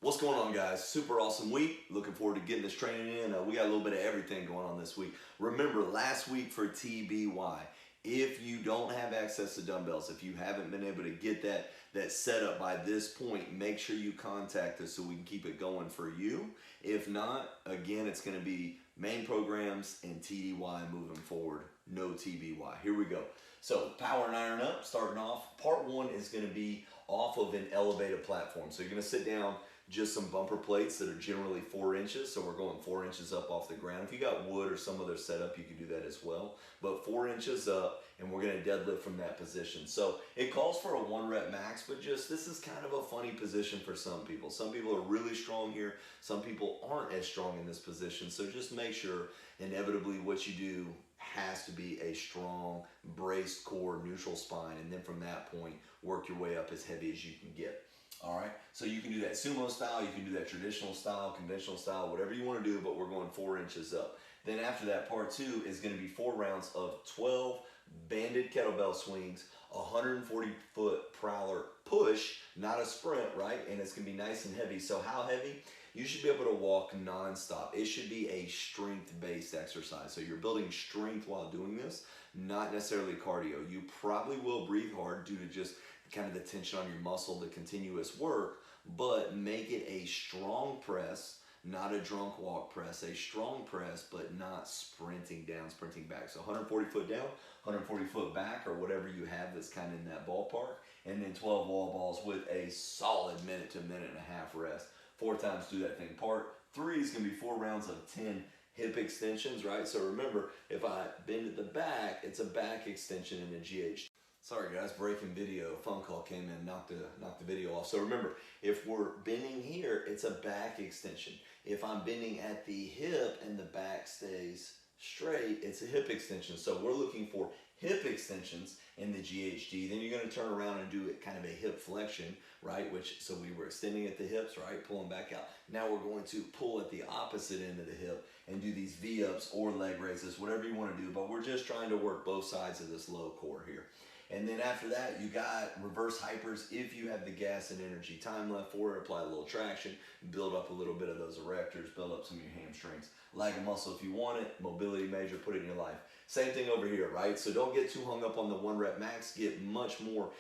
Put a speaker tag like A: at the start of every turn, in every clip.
A: What's going on, guys? Super awesome week. Looking forward to getting this training in. We got a little bit of everything going on this week. Remember, last week for TBY, if you don't have access to dumbbells, if you haven't been able to get that set up by this point, make sure you contact us so we can keep it going for you. If not, again, it's going to be main programs and TDY moving forward. No TBY. Here we go. So power and iron up, starting off. Part one is going to be off of an elevated platform. So you're going to sit down, just some bumper plates that are generally 4 inches. So we're going 4 inches up off the ground. If you got wood or some other setup, you can do that as well. But 4 inches up, and we're gonna deadlift from that position. So it calls for a 1 rep max, but just this is kind of a funny position for some people. Some people are really strong here. Some people aren't as strong in this position. So just make sure inevitably what you do has to be a strong braced core, neutral spine, and then from that point, work your way up as heavy as you can get. All right, so you can do that sumo style, you can do that traditional style, conventional style, whatever you want to do, but we're going 4 inches up. Then after that, part two is going to be 4 rounds of 12 banded kettlebell swings, 140-foot prowler push, not a sprint, right? And it's going to be nice and heavy. So how heavy? You should be able to walk nonstop. It should be a strength-based exercise. So you're building strength while doing this, not necessarily cardio. You probably will breathe hard due to just kind of the tension on your muscle, the continuous work, but make it a strong press, not a drunk walk press, a strong press, but not sprinting down, sprinting back. So 140 foot down, 140 foot back, or whatever you have that's kind of in that ballpark, and then 12 wall balls with a solid minute to minute and a half rest. 4 times do that thing. Part three is going to be 4 rounds of 10 hip extensions, right? So remember, if I bend at the back, it's a back extension in a GH. Sorry guys, breaking video, phone call came in, knocked the video off. So remember, if we're bending here, it's a back extension. If I'm bending at the hip and the back stays straight, it's a hip extension. So we're looking for hip extensions in the GHD. Then you're gonna turn around and do it kind of a hip flexion, right? So we were extending at the hips, right? Pulling back out. Now we're going to pull at the opposite end of the hip and do these V-ups or leg raises, whatever you wanna do, but we're just trying to work both sides of this low core here. And then after that, you got reverse hypers if you have the gas and energy time left for it. Apply a little traction, build up a little bit of those erectors, build up some of your hamstrings. Lag and muscle if you want it, mobility major, put it in your life. Same thing over here, right? So don't get too hung up on the 1 rep max. Get much more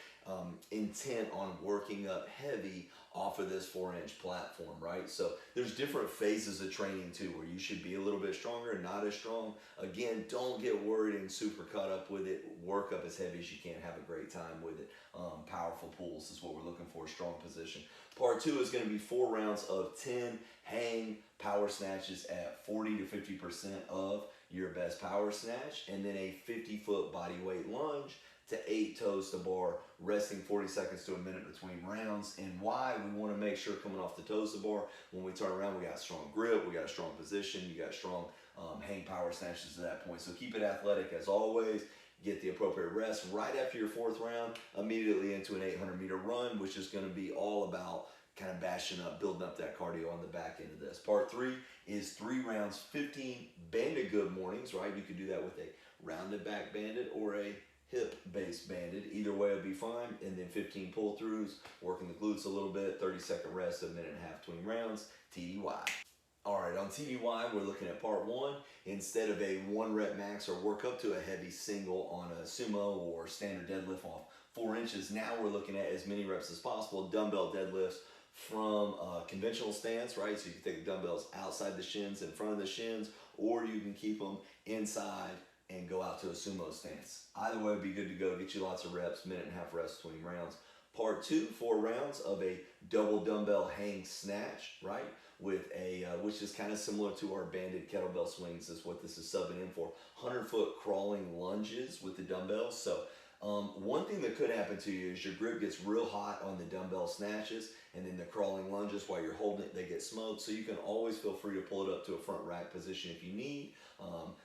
A: intent on working up heavy off of this 4-inch platform, right? So there's different phases of training too, where you should be a little bit stronger and not as strong. Again, don't get worried and super caught up with it. Work up as heavy as you can. Have a great time with it. Powerful pulls is what we're looking for, strong position. Part two is going to be 4 rounds of 10 hang power snatches at 40 to 50% of your best power snatch, and then a 50-foot body weight lunge to 8 toes to bar, resting 40 seconds to a minute between rounds. And why? We want to make sure coming off the toes to bar, when we turn around, we got strong grip, we got a strong position, you got strong hang power snatches at that point. So keep it athletic as always. Get the appropriate rest. Right after your 4th round, immediately into an 800-meter run, which is going to be all about kind of bashing up, building up that cardio on the back end of this. Part three is 3 rounds, 15 banded good mornings, right? You could do that with a rounded back banded or a hip-based banded. Either way would be fine. And then 15 pull-throughs, working the glutes a little bit, 30-second rest, a minute and a half between rounds, TDY. All right, on TDY, we're looking at part one. Instead of a 1 rep max or work up to a heavy single on a sumo or standard deadlift off 4 inches, now we're looking at as many reps as possible, dumbbell deadlifts from a conventional stance, right? So you can take the dumbbells outside the shins, in front of the shins, or you can keep them inside and go out to a sumo stance. Either way would be good to go. Get you lots of reps, minute and a half rest between rounds. Part two, 4 rounds of a double dumbbell hang snatch, right? With a, which is kind of similar to our banded kettlebell swings is what this is subbing in for. 100-foot crawling lunges with the dumbbells. So one thing that could happen to you is your grip gets real hot on the dumbbell snatches, and then the crawling lunges while you're holding it, they get smoked. So you can always feel free to pull it up to a front rack position if you need.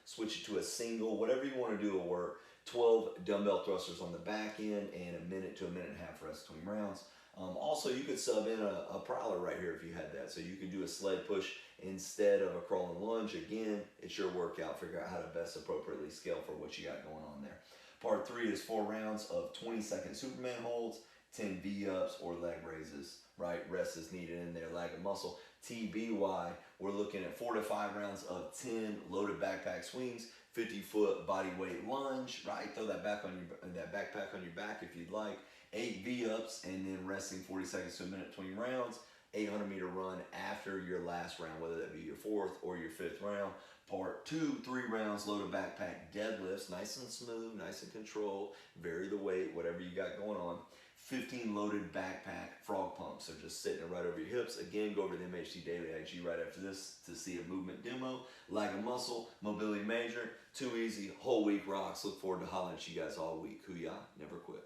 A: Switch it to a single, whatever you want to do will work. 12 dumbbell thrusters on the back end and a minute to a minute and a half rest between rounds. Also, you could sub in a prowler right here if you had that. So you could do a sled push instead of a crawling lunge. Again, it's your workout. Figure out how to best appropriately scale for what you got going on there. Part three is 4 rounds of 20-second Superman holds, 10 V-ups or leg raises. right? Rest is needed in there, lag of muscle. TBY, we're looking at 4 to 5 rounds of 10 loaded backpack swings, 50-foot body weight lunge, right? Throw that backpack on your back if you'd like. 8 V-ups, and then resting 40 seconds to a minute between rounds. 800-meter run after your last round, whether that be your 4th or your 5th round. Part 2, 3 rounds loaded backpack deadlifts, nice and smooth, nice and controlled. Vary the weight, whatever you got going on. 15 loaded backpack frog pumps, so just sitting right over your hips. Again, go over to the MHT Daily IG right after this to see a movement demo. Lag of muscle, mobility major, too easy, whole week rocks. Look forward to hollering at you guys all week. Hoo-yah, never quit.